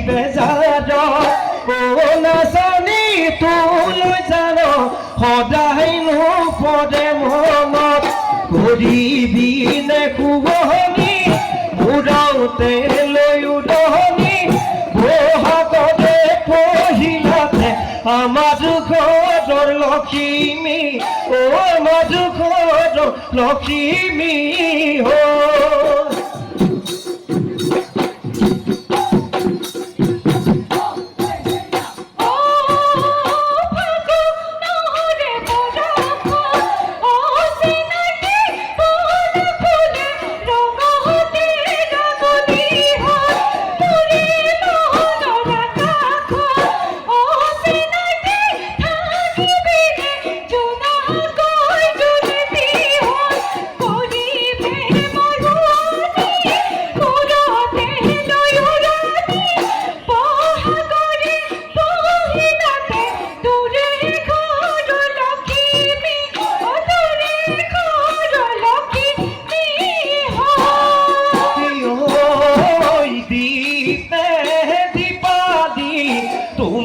বেজাৰ নাজানি তোলৈ জানো সদায় নপৰে মনত কৰিবি নে শুৱনি উৰাওতে লৈ উৰণি বহাগতে পহিলাতে আমাৰ ঘৰৰ লখিমী আমাৰ ঘৰৰ লখিমী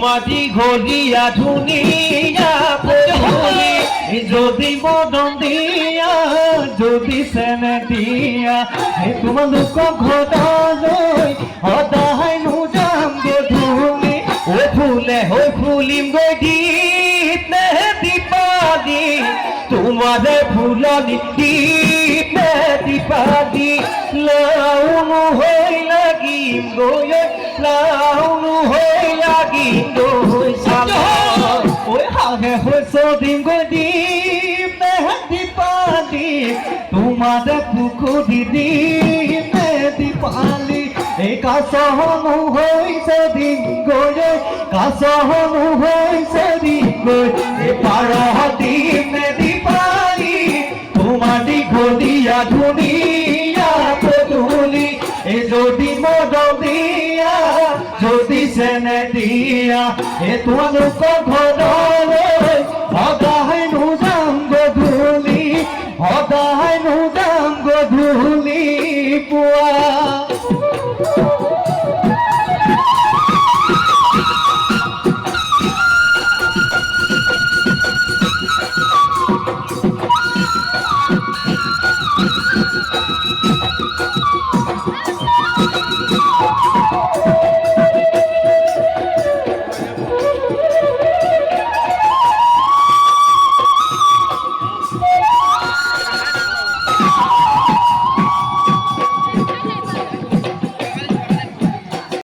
তোমারি ঘলিয়া ধুনিয়া পড়ি যদি মদন দিয়া যদি সেনে দিয়া তোমালোক ঘৰলৈ সদায় নোযাম গধূলি ফুলিম গৈ দীপ নে দীপালি তোমাৰে ফুলনি দীপ নে দীপালি লাউনো হৈ লাগিম গৈ লাউনো হৈ লাগিম গৈ হাগে হৈছে দিম গৈ দীপ নে দীপালি তোমাৰে পুখুৰী দীপ নে দীপালি এই কাছনো হৈছে দিম গৈ কাছনো হৈছে দিম গৈ পাৰ দিম নে দীপালি তোমাৰ দীঘলীয়া ধুনীয়া পদূলি যদি মদন দিয়া যদি চেনে দিয়া তোমালোক ঘৰলৈ সদায় নোযাম গধূলি সদায় নোযাম গধূলি পুৱা